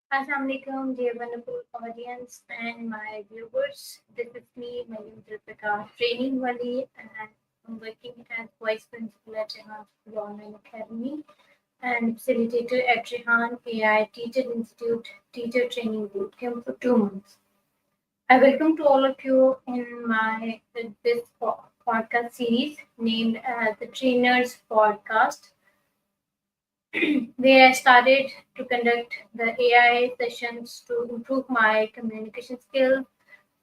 Assalamualaikum, dear wonderful audience and my viewers. This is me, my name is Ripika, training Wali, and I'm working as Vice Principal at Rehan Online Academy and facilitator at Rehan AI Teacher Institute Teacher Training Bootcamp for 2 months. I welcome to all of you in my this podcast series named as the Trainers Podcast where I started to conduct the AI sessions to improve my communication skills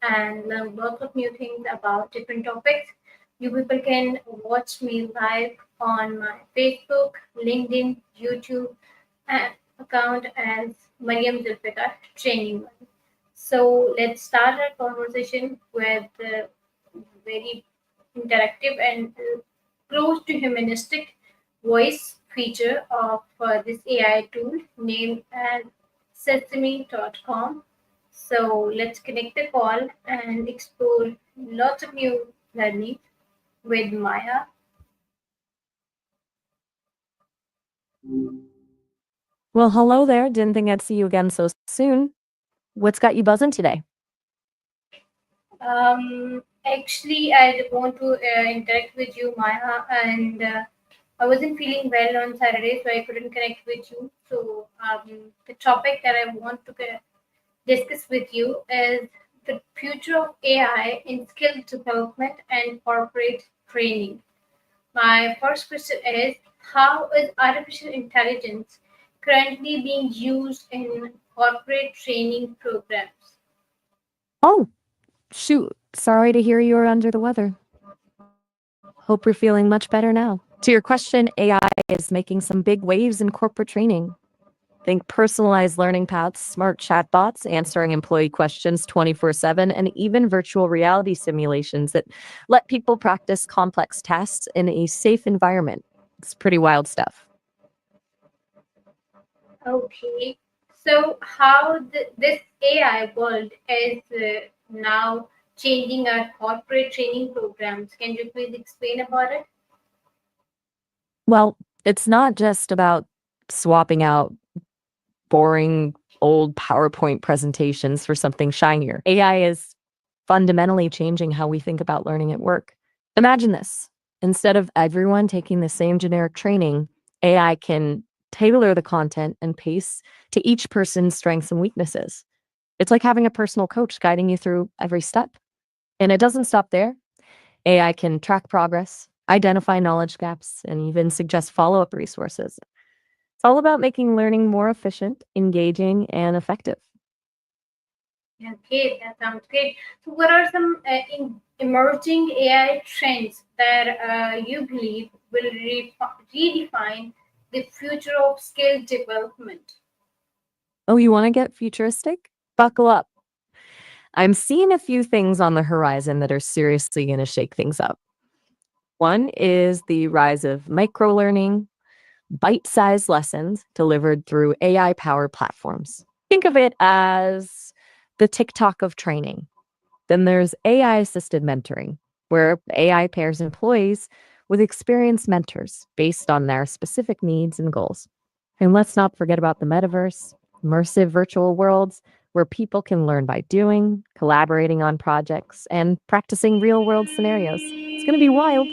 and learn lots of new things about different topics. You people can watch me live on my Facebook, LinkedIn, YouTube account as Mariam Zulfikar Training. So let's start our conversation with very interactive and close to humanistic voice feature of this AI tool named as Sesame.com. So let's connect the call and explore lots of new learning with Maya. Well, hello there. Didn't think I'd see you again so soon. What's got you buzzing today? Actually, I want to interact with you, Maya, and I wasn't feeling well on Saturday, so I couldn't connect with you. So the topic that I want to discuss with you is the future of AI in skill development and corporate training. My first question is, how is artificial intelligence currently being used in corporate training programs? Oh, shoot. Sorry to hear you were under the weather. Hope you're feeling much better now. To your question, AI is making some big waves in corporate training. Think personalized learning paths, smart chatbots answering employee questions 24/7, and even virtual reality simulations that let people practice complex tasks in a safe environment. It's pretty wild stuff. Okay, so how this AI world is now changing our corporate training programs? Can you please explain about it? Well, it's not just about swapping out boring old PowerPoint presentations for something shinier. AI is fundamentally changing how we think about learning at work. Imagine this. Instead of everyone taking the same generic training, AI can tailor the content and pace to each person's strengths and weaknesses. It's like having a personal coach guiding you through every step. And it doesn't stop there. AI can track progress, identify knowledge gaps, and even suggest follow up resources. It's all about making learning more efficient, engaging, and effective. Okay, that sounds great. So, what are some emerging AI trends that you believe will redefine the future of skill development? Oh, you want to get futuristic? Buckle up. I'm seeing a few things on the horizon that are seriously going to shake things up. One is the rise of microlearning, bite sized lessons delivered through AI powered platforms. Think of it as the TikTok of training. Then there's AI assisted mentoring, where AI pairs employees with experienced mentors based on their specific needs and goals. And let's not forget about the metaverse, immersive virtual worlds where people can learn by doing, collaborating on projects, and practicing real world scenarios. It's going to be wild.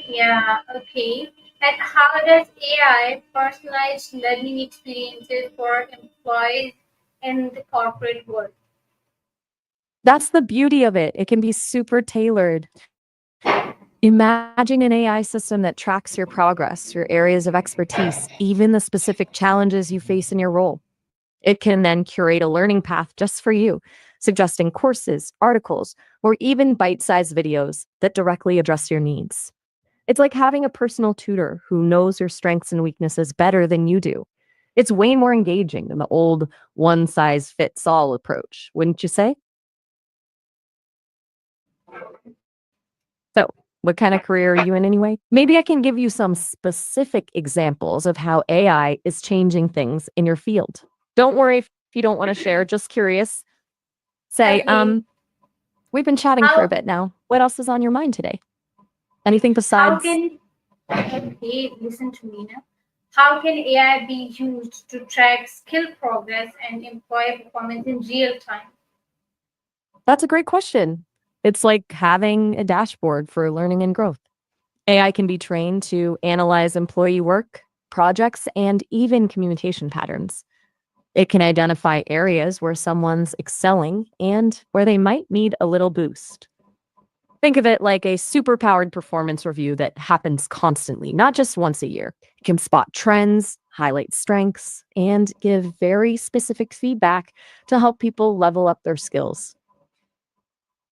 Yeah, okay. And how does AI personalize learning experiences for employees in the corporate world? That's the beauty of it. It can be super tailored. Imagine an AI system that tracks your progress, your areas of expertise, even the specific challenges you face in your role. It can then curate a learning path just for you, suggesting courses, articles, or even bite sized videos that directly address your needs. It's like having a personal tutor who knows your strengths and weaknesses better than you do. It's way more engaging than the old one size fits all approach, wouldn't you say? So, what kind of career are you in anyway? Maybe I can give you some specific examples of how AI is changing things in your field. Don't worry if you don't want to share, just curious. Say, Okay, we've been chatting for a how bit now. What else is on your mind today? Anything how besides? can okay, listen to me now. How can AI be used to track skill progress and employee performance in real time? That's a great question. It's like having a dashboard for learning and growth. AI can be trained to analyze employee work, projects, and even communication patterns. It can identify areas where someone's excelling and where they might need a little boost. Think of it like a superpowered performance review that happens constantly, not just once a year. It can spot trends, highlight strengths, and give very specific feedback to help people level up their skills.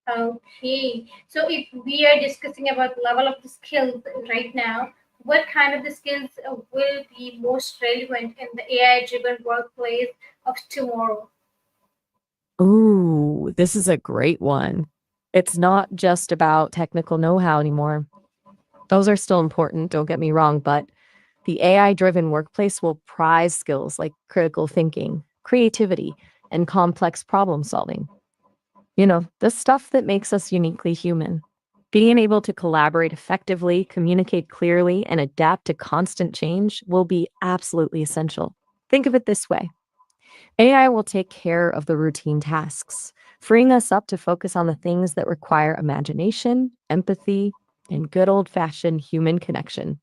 Okay, so if we are discussing about level of the skills right now, what kind of the skills will be most relevant in the AI-driven workplace of tomorrow? Ooh, this is a great one. It's not just about technical know how anymore. Those are still important, don't get me wrong, but the AI driven workplace will prize skills like critical thinking, creativity, and complex problem solving. The stuff that makes us uniquely human. Being able to collaborate effectively, communicate clearly, and adapt to constant change will be absolutely essential. Think of it this way: AI will take care of the routine tasks, freeing us up to focus on the things that require imagination, empathy, and good old fashioned human connection.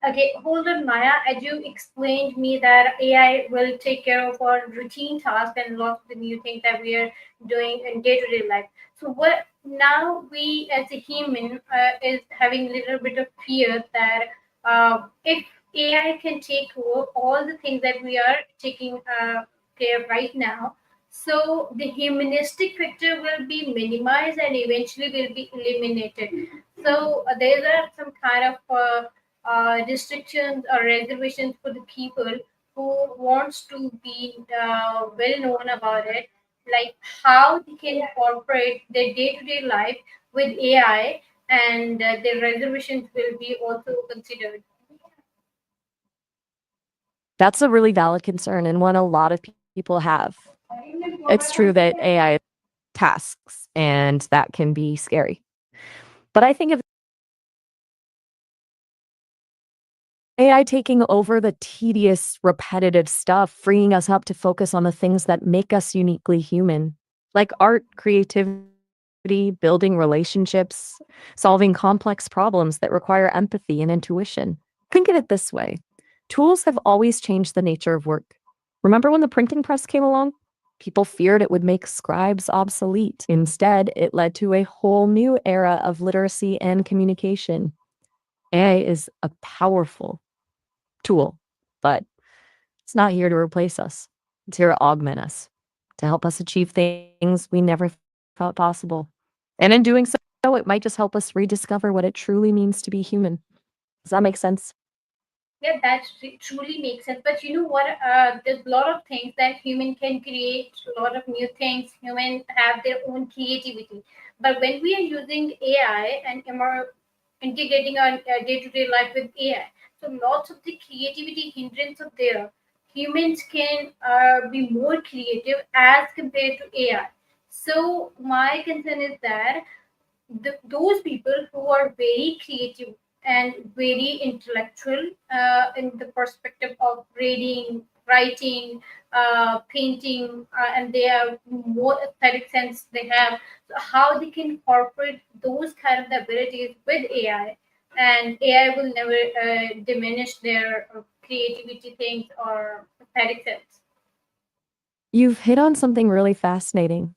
Okay, hold on, Maya. As you explained me that AI will take care of our routine tasks and lots of the new things that we are doing in day-to-day life. So what now we as a human is having a little bit of fear that if AI can take over all the things that we are taking care right now, so the humanistic factor will be minimized and eventually will be eliminated. So there are some kind of restrictions or reservations for the people who wants to be well known about it, like how they can incorporate their day-to-day life with AI, and their reservations will be also considered. That's a really valid concern and one a lot of people have. It's true that AI tasks and that can be scary. But I think of AI taking over the tedious, repetitive stuff, freeing us up to focus on the things that make us uniquely human, like art, creativity, building relationships, solving complex problems that require empathy and intuition. Think of it this way: tools have always changed the nature of work. Remember when the printing press came along? People feared it would make scribes obsolete. Instead, it led to a whole new era of literacy and communication. AI is a powerful tool, but it's not here to replace us. It's here to augment us, to help us achieve things we never thought possible. And in doing so, it might just help us rediscover what it truly means to be human. Does that make sense? Yeah, that truly makes sense. But you know what? There's a lot of things that human can create, a lot of new things. Human have their own creativity. But when we are using AI and integrating our day-to-day life with AI, so lots of the creativity hindrance are there. Humans can be more creative as compared to AI. So my concern is that those people who are very creative and very intellectual in the perspective of reading, writing, painting, and they have more aesthetic sense they have. So how they can incorporate those kind of abilities with AI, and AI will never diminish their creativity things or aesthetic sense. You've hit on something really fascinating.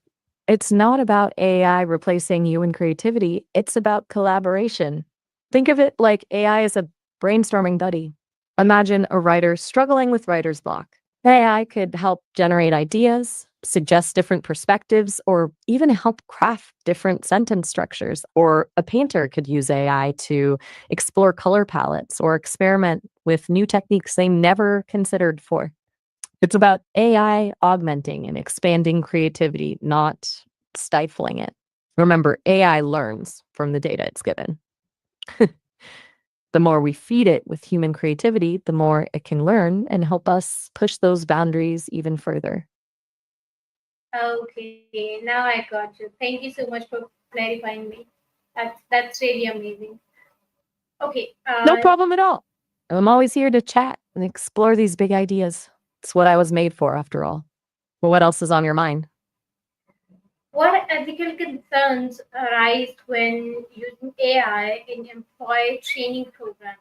It's not about AI replacing human creativity, it's about collaboration. Think of it like AI is a brainstorming buddy. Imagine a writer struggling with writer's block. AI could help generate ideas, suggest different perspectives, or even help craft different sentence structures. Or a painter could use AI to explore color palettes or experiment with new techniques they never considered before. It's about AI augmenting and expanding creativity, not stifling it. Remember, AI learns from the data it's given. The more we feed it with human creativity, the more it can learn and help us push those boundaries even further. Okay, now I got you. Thank you so much for clarifying me. That's really amazing. Okay. No problem at all. I'm always here to chat and explore these big ideas. It's what I was made for, after all. But what else is on your mind? What ethical concerns arise when using AI in employee training programs?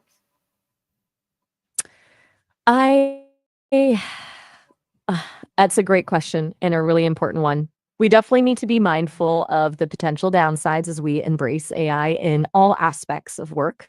I That's a great question and a really important one. We definitely need to be mindful of the potential downsides as we embrace AI in all aspects of work.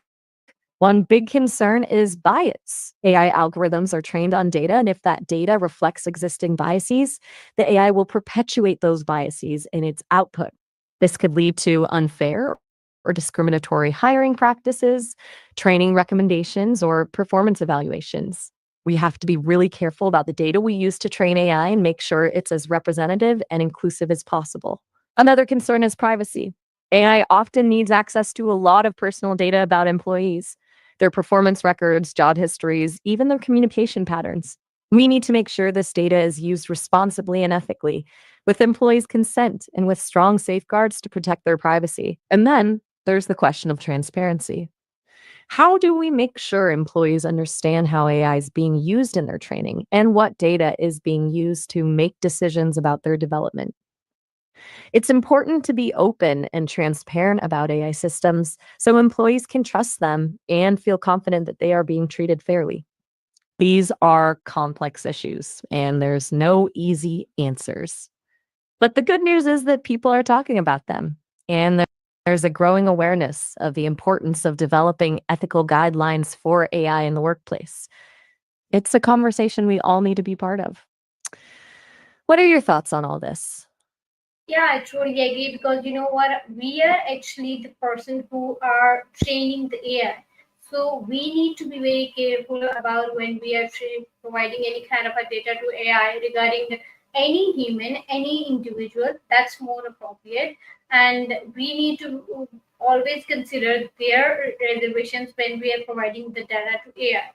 One big concern is bias. AI algorithms are trained on data, and if that data reflects existing biases, the AI will perpetuate those biases in its output. This could lead to unfair or discriminatory hiring practices, training recommendations, or performance evaluations. We have to be really careful about the data we use to train AI and make sure it's as representative and inclusive as possible. Another concern is privacy. AI often needs access to a lot of personal data about employees, their performance records, job histories, even their communication patterns. We need to make sure this data is used responsibly and ethically, with employees' consent and with strong safeguards to protect their privacy. And then there's the question of transparency. How do we make sure employees understand how AI is being used in their training and what data is being used to make decisions about their development? It's important to be open and transparent about AI systems so employees can trust them and feel confident that they are being treated fairly. These are complex issues, and there's no easy answers. But the good news is that people are talking about them, and there's a growing awareness of the importance of developing ethical guidelines for AI in the workplace. It's a conversation we all need to be part of. What are your thoughts on all this? Yeah, I totally agree because you know what? We are actually the person who are training the AI. So we need to be very careful about when we are providing any kind of a data to AI regarding any human, any individual. That's more appropriate, and we need to always consider their reservations when we are providing the data to AI.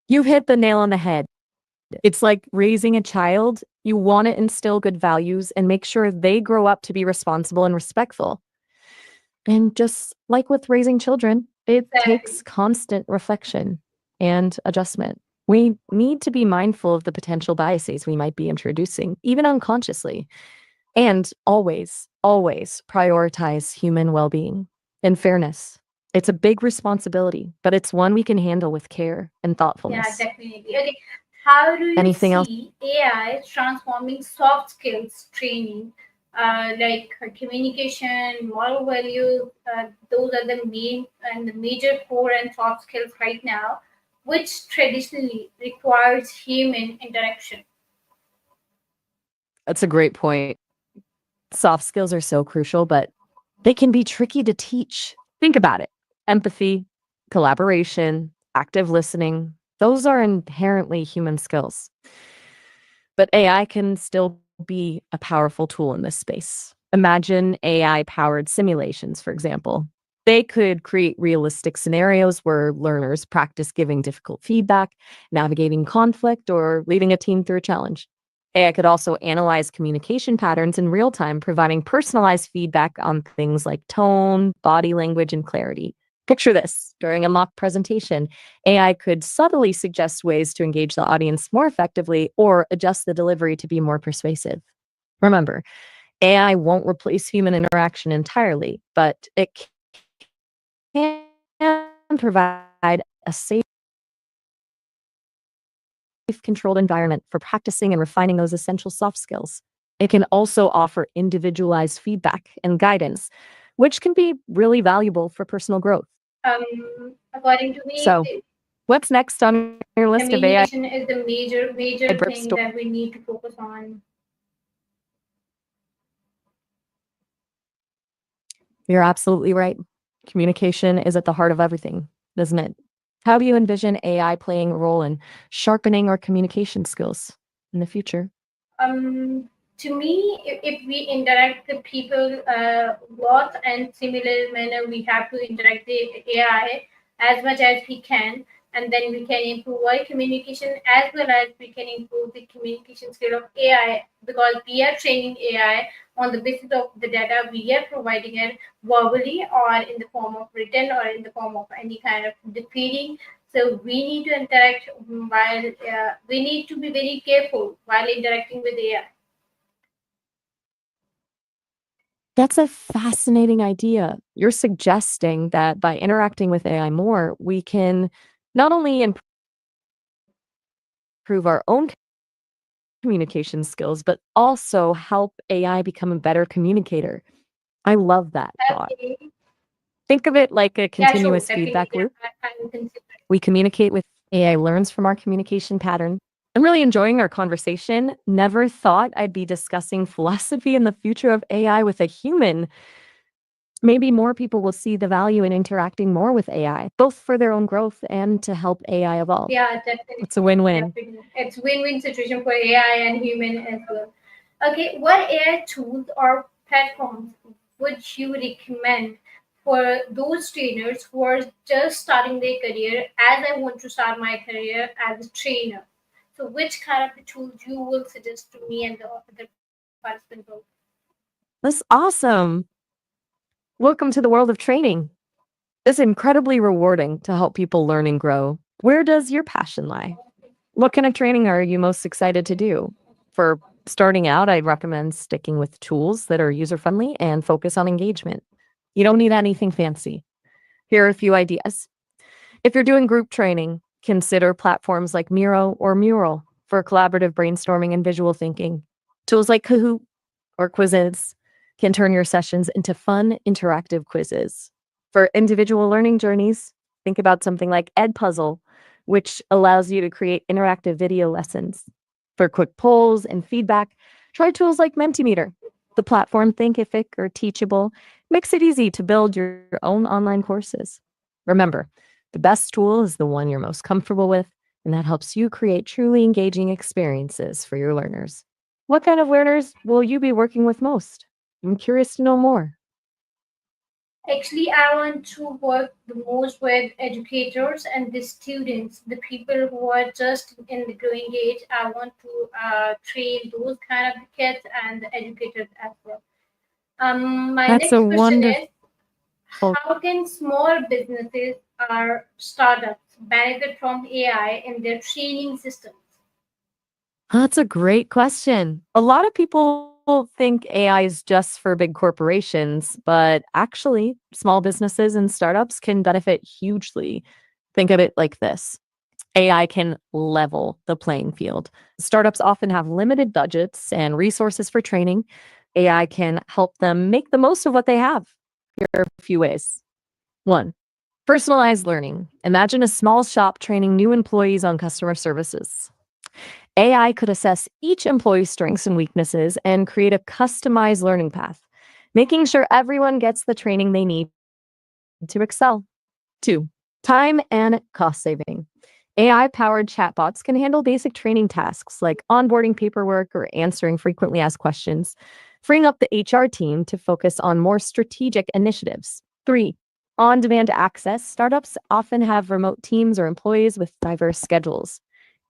You hit the nail on the head. It's like raising a child. You want to instill good values and make sure they grow up to be responsible and respectful. And just like with raising children, it Exactly. takes constant reflection and adjustment. We need to be mindful of the potential biases we might be introducing, even unconsciously, and always prioritize human well being and fairness. It's a big responsibility, but it's one we can handle with care and Yeah, thoughtfulness. definitely. Okay, how do you Anything else? see AI transforming soft skills training, like communication, moral values? Those are the main and the major core and soft skills right now, which traditionally requires human interaction. That's a great point. Soft skills are so crucial, but they can be tricky to teach. Think about it: empathy, collaboration, active listening. Those are inherently human skills. But AI can still be a powerful tool in this space. Imagine AI powered simulations, for example. They could create realistic scenarios where learners practice giving difficult feedback, navigating conflict, or leading a team through a challenge. AI could also analyze communication patterns in real time, providing personalized feedback on things like tone, body language, and clarity. Picture this: during a mock presentation, AI could subtly suggest ways to engage the audience more effectively or adjust the delivery to be more persuasive. Remember, AI won't replace human interaction entirely, but it can provide a safe, controlled environment for practicing and refining those essential soft skills. It can also offer individualized feedback and guidance, which can be really valuable for personal growth. According to me, So, what's next on your list of AI communication is the major burp thing stories? that we need to focus on. You're absolutely right. Communication is at the heart of everything, isn't it? How do you envision AI playing a role in sharpening our communication skills in the future? Um, to me, if we interact the people lot and similar manner, we have to interact the AI as much as we can. and then we can improve our communication as well as we can improve the communication skill of AI, because we are training AI on the basis of the data we are providing it verbally or in the form of written or in the form of any kind of defeating. So we need to interact while we need to be very careful while interacting with AI. That's a fascinating idea. You're suggesting that by interacting with AI more, we can not only improve our own communication skills, but also help AI become a better communicator. I love that thought. Okay. Think of it like a Yeah, sure, continuous definitely. feedback loop. I will consider. We communicate with AI, learns from our communication pattern. I'm really enjoying our conversation. Never thought I'd be discussing philosophy and the future of AI with a human. Maybe more people will see the value in interacting more with AI, both for their own growth and to help AI evolve. Yeah, definitely. It's a win-win. Definitely. It's win-win situation for AI and human as well. Okay, what AI tools or platforms would you recommend for those trainers who are just starting their career, as I want to start my career as a trainer? So which kind of the tools you will suggest to me and the other participants? That's awesome. Welcome to the world of training. It's incredibly rewarding to help people learn and grow. Where does your passion lie? What kind of training are you most excited to do? For starting out, I'd recommend sticking with tools that are user friendly and focus on engagement. You don't need anything fancy. Here are a few ideas. If you're doing group training, consider platforms like Miro or Mural for collaborative brainstorming and visual thinking. Tools like Kahoot or Quizzes can turn your sessions into fun, interactive quizzes. For individual learning journeys, think about something like Edpuzzle, which allows you to create interactive video lessons. For quick polls and feedback, try tools like Mentimeter. The platform Thinkific or Teachable makes it easy to build your own online courses. Remember, the best tool is the one you're most comfortable with, and that helps you create truly engaging experiences for your learners. What kind of learners will you be working with most? I'm curious to know more. Actually, I want to work the most with educators and the students, the people who are just in the growing age. I want to train those kind of kids and the educators as well. My That's a next question wonderful. is, how can small businesses or startups benefit from AI in their training systems? That's a great question. A lot of people think AI is just for big corporations, but actually, small businesses and startups can benefit hugely. Think of it like this: AI can level the playing field. Startups often have limited budgets and resources for training. AI can help them make the most of what they have. Here are a few ways. One, personalized learning. Imagine a small shop training new employees on customer services. AI could assess each employee's strengths and weaknesses and create a customized learning path, making sure everyone gets the training they need to excel. Two, time and cost saving. AI powered chatbots can handle basic training tasks like onboarding paperwork or answering frequently asked questions, freeing up the HR team to focus on more strategic initiatives. Three, on demand access. Startups often have remote teams or employees with diverse schedules.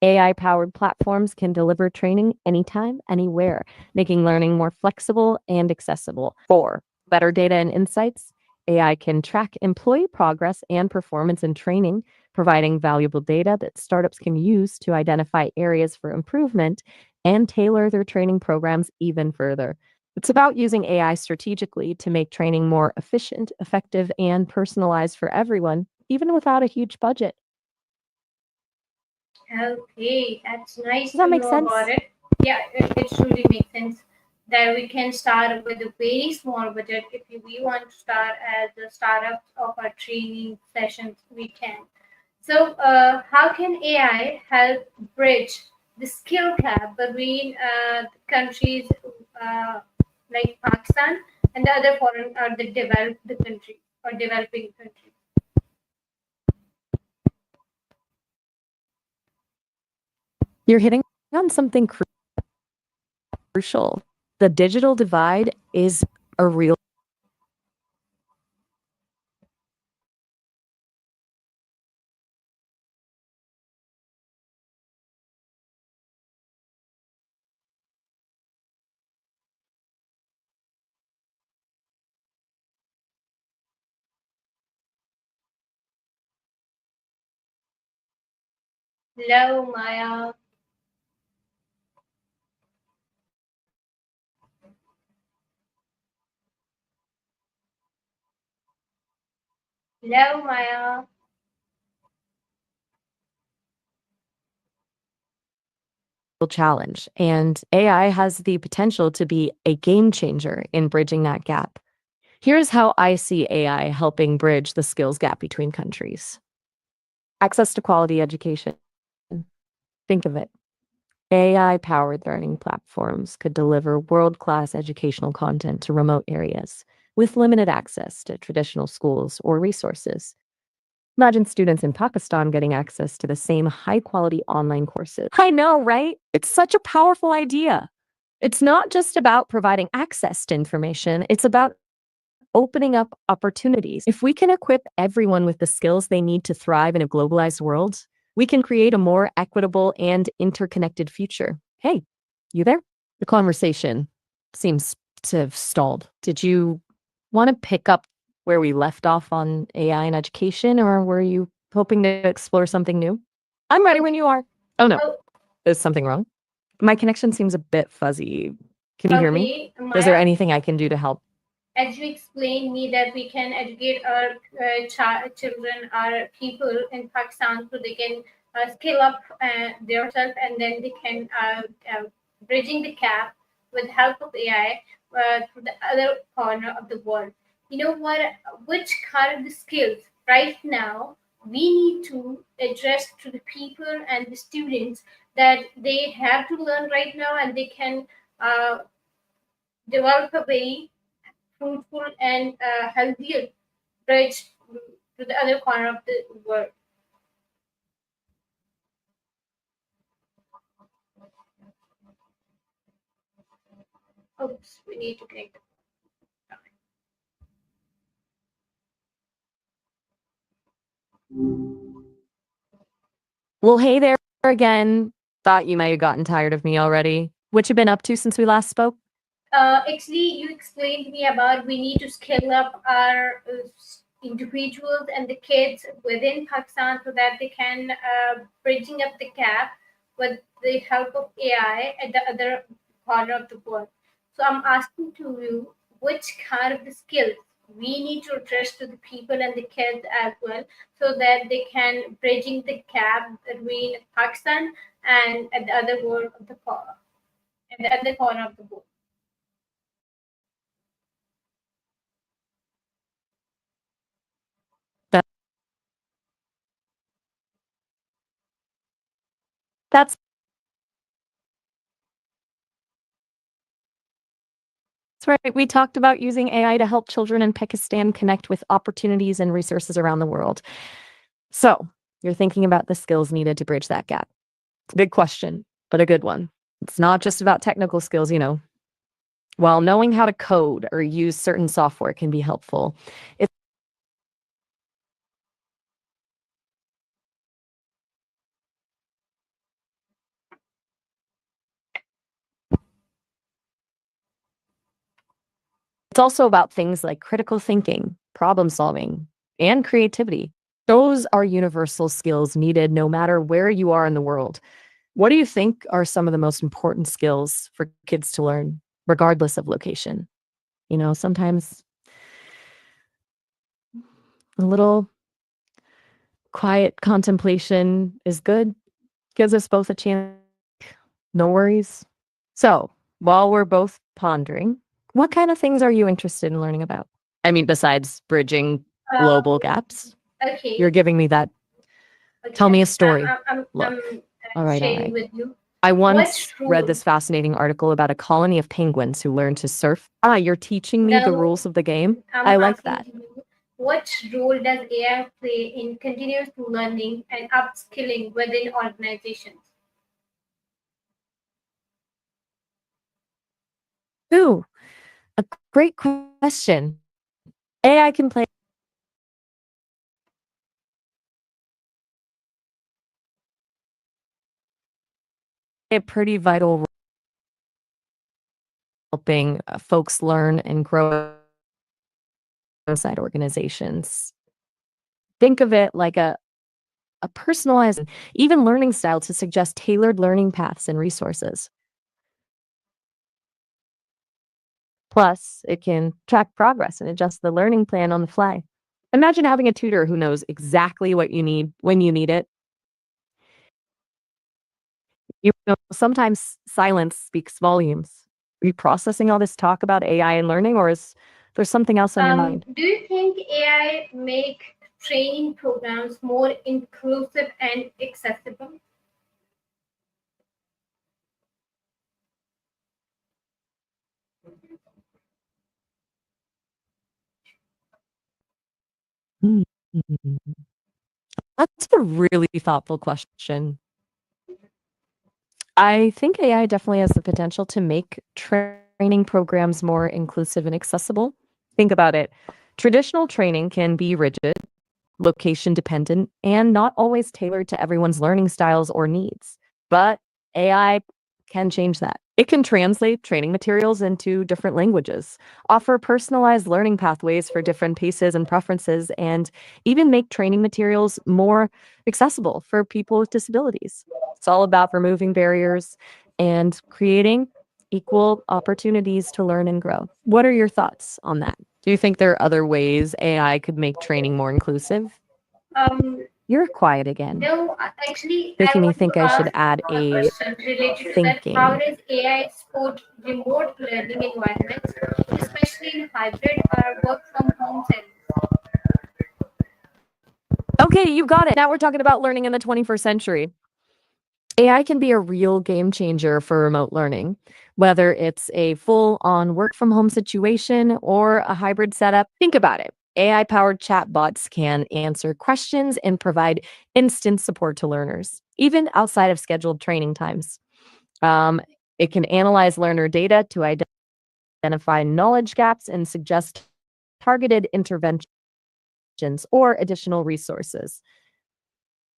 AI powered platforms can deliver training anytime, anywhere, making learning more flexible and accessible. Four, better data and insights. AI can track employee progress and performance in training, providing valuable data that startups can use to identify areas for improvement and tailor their training programs even further. It's about using AI strategically to make training more efficient, effective, and personalized for everyone, even without a huge budget. Okay, that's nice Does that to make know about sense? it. Yeah, it truly makes sense that we can start with a very small budget. If we want to start as a startup of our training sessions, we can. So, how can AI help bridge the skill gap between the countries uh, like Pakistan and the other foreign or the developed country or developing countries? You're hitting on something crucial. The digital divide is a real Hello, Maya. Hello, Maya. Challenge, and AI has the potential to be a game changer in bridging that gap. Here's how I see AI helping bridge the skills gap between countries. Access to quality education. Think of it. AI powered learning platforms could deliver world class educational content to remote areas with limited access to traditional schools or resources. Imagine students in Pakistan getting access to the same high quality online courses. I know, right? It's such a powerful idea. It's not just about providing access to information, it's about opening up opportunities. If we can equip everyone with the skills they need to thrive in a globalized world, we can create a more equitable and interconnected future. Hey, you there? The conversation seems to have stalled. Did you want to pick up where we left off on AI and education, or were you hoping to explore something new? I'm ready when you are. Oh no, Oh, is something wrong? My connection seems a bit fuzzy. Can you hear me? okay, Is there Maya. anything I can do to help? As you explained me that we can educate our children, our people in Pakistan, so they can skill up themselves, and then they can bridging the gap with help of AI to the other corner of the world. You know what? Which kind of the skills right now we need to address to the people and the students that they have to learn right now, and they can uh, develop a way fruitful and healthier bridge to the other corner of the world. Oops, we need to connect. Well, hey there again. Thought you might have gotten tired of me already. What you been up to since we last spoke? Actually, you explained to me about we need to scale up our individuals and the kids within Pakistan so that they can bridging up the gap with the help of AI at the other corner of the world. So I'm asking to you which kind of the skills we need to address to the people and the kids as well so that they can bridging the gap between Pakistan and at the other world of the at the other corner of the world. That- That's right. We talked about using AI to help children in Pakistan connect with opportunities and resources around the world. So, you're thinking about the skills needed to bridge that gap. It's a big question, but a good one. It's not just about technical skills, you know. While knowing how to code or use certain software can be helpful, it's also about things like critical thinking, problem solving, and creativity. Those are universal skills needed no matter where you are in the world. What do you think are some of the most important skills for kids to learn, regardless of location? You know, sometimes a little quiet contemplation is good, gives us both a chance. No worries. So, while we're both pondering, what kind of things are you interested in learning about? I mean, besides bridging global Uh, gaps, you're okay, giving me that. okay, Tell me a okay. story. I'm Look, all right, all sharing right. with you. I What once read role? this fascinating article about a colony of penguins who learned to surf. Ah, you're teaching me the Now rules of the game? I'm I like asking that. to you, what role does AI play in continuous learning and upskilling within organizations? Ooh, a great question. AI can play a pretty vital role helping folks learn and grow inside organizations. Think of it like a a personalized, even learning style to suggest tailored learning paths and resources. Plus, it can track progress and adjust the learning plan on the fly. Imagine having a tutor who knows exactly what you need when you need it. Sometimes silence speaks volumes. Are you processing all this talk about AI and learning, or is there something else on your mind? Do you think AI make training programs more inclusive and accessible? Mm. That's a really thoughtful question. I think AI definitely has the potential to make training programs more inclusive and accessible. Think about it. Traditional training can be rigid, location dependent, and not always tailored to everyone's learning styles or needs. But AI can change that. It can translate training materials into different languages, offer personalized learning pathways for different paces and preferences, and even make training materials more accessible for people with disabilities. It's all about removing barriers and creating equal opportunities to learn and grow. What are your thoughts on that? Do you think there are other ways AI could make training more inclusive? Um, You're quiet again, no, actually, I making me want to think I should ask add a a question related to that. How thinking. does AI support remote learning environments, especially in hybrid or work from home settings? Okay, you got it. Now we're talking about learning in the 21st century. AI can be a real game changer for remote learning, whether it's a full on work from home situation or a hybrid setup. Think about it. AI powered chatbots can answer questions and provide instant support to learners, even outside of scheduled training times. Um, it can analyze learner data to identify knowledge gaps and suggest targeted interventions or additional resources.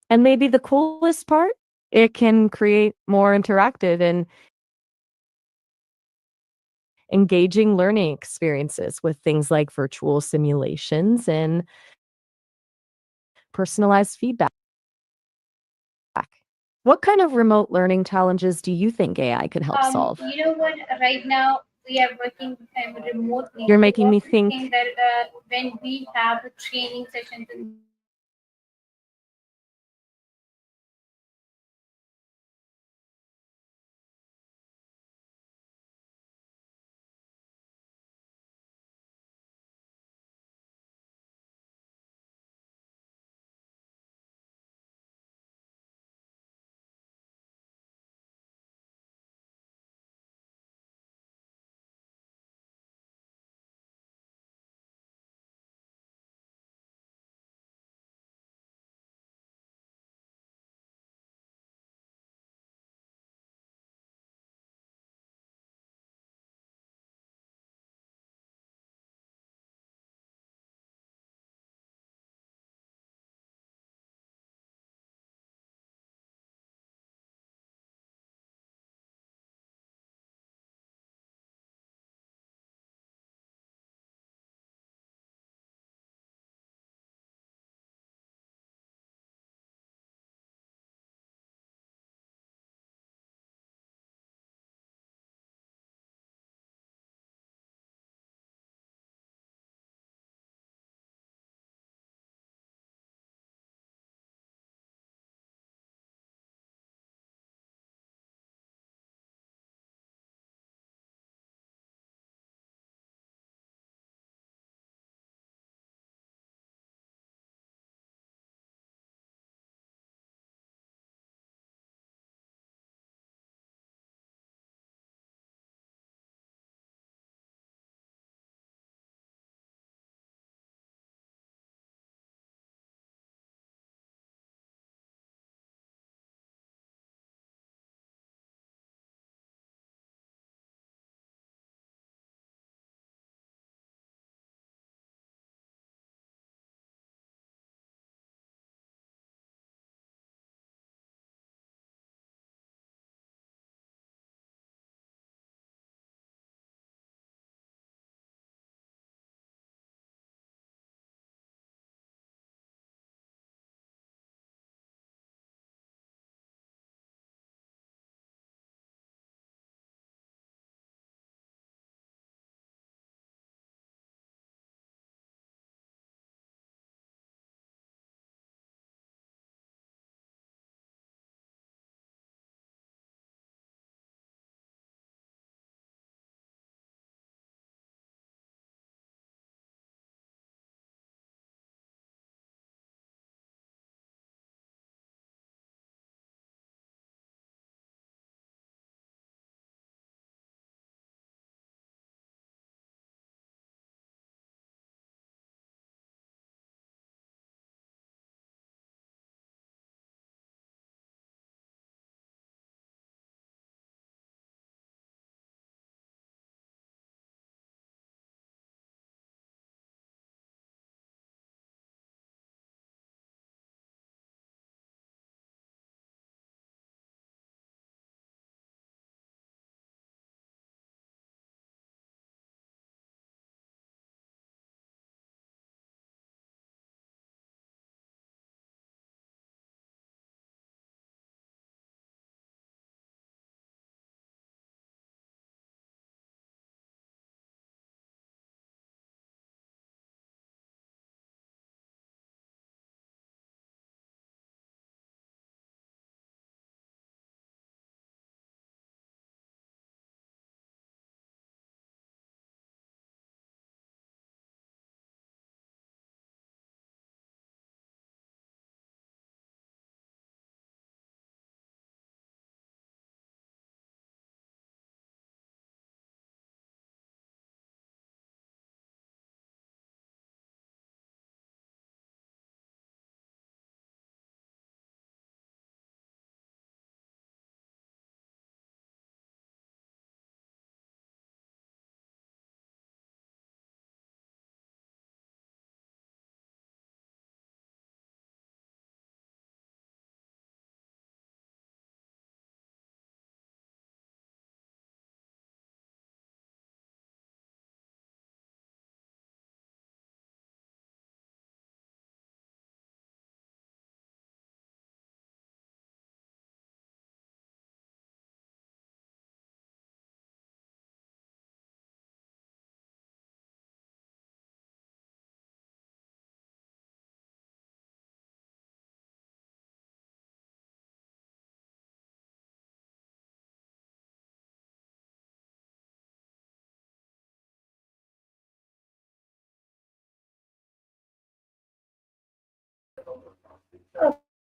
And maybe the coolest part, it can create more interactive and engaging learning experiences with things like virtual simulations and personalized feedback. What kind of remote learning challenges do you think AI could help solve? You know what? Right now we are working remotely. You're So making what me we think think. that when we have a training sessions in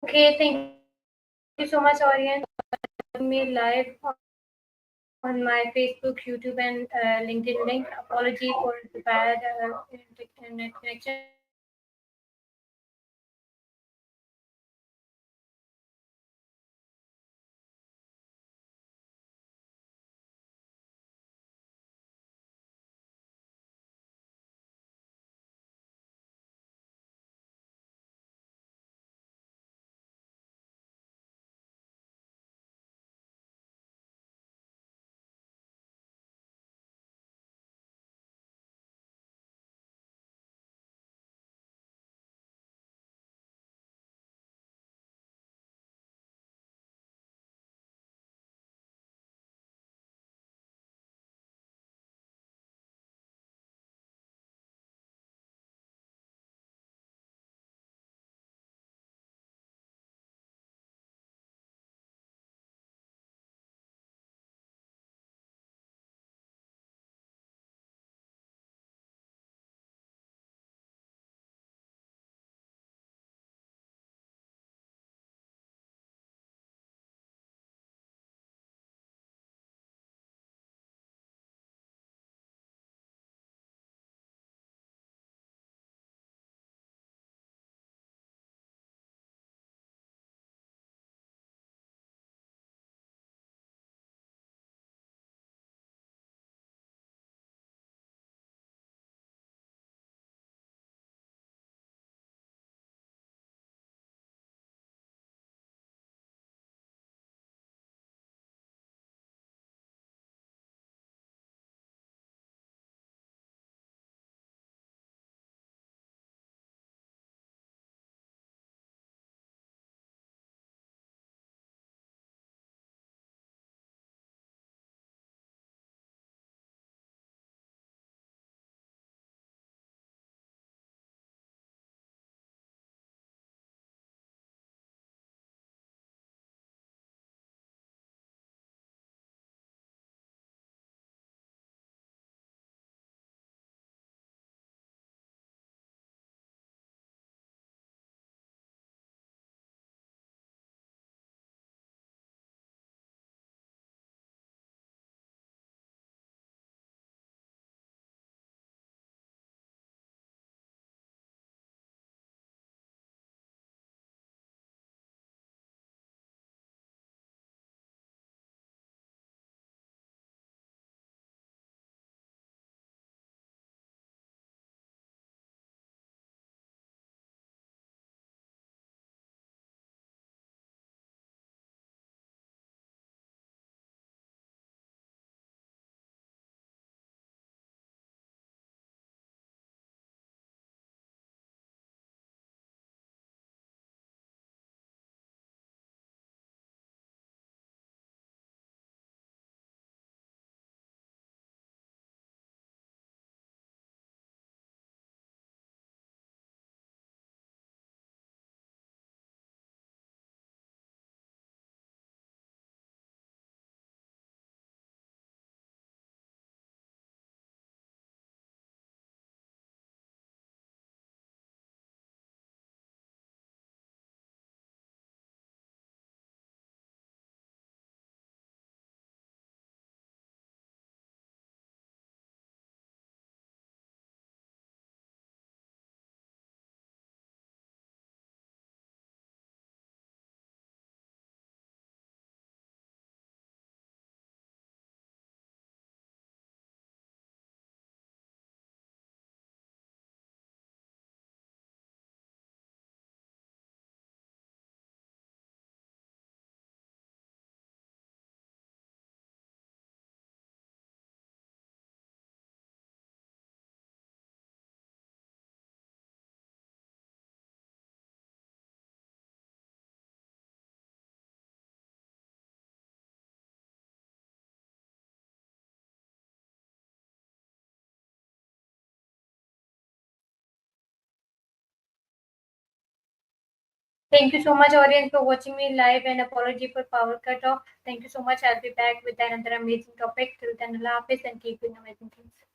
Okay, thank you so much, audience, for watching me live on my Facebook, YouTube, and LinkedIn link. Apology for the bad internet connection. Thank you so much, audience, for watching me live, and apology for power cut off. Thank you so much. I'll be back with another amazing topic. Till then, Allah Hafiz and keep doing amazing things.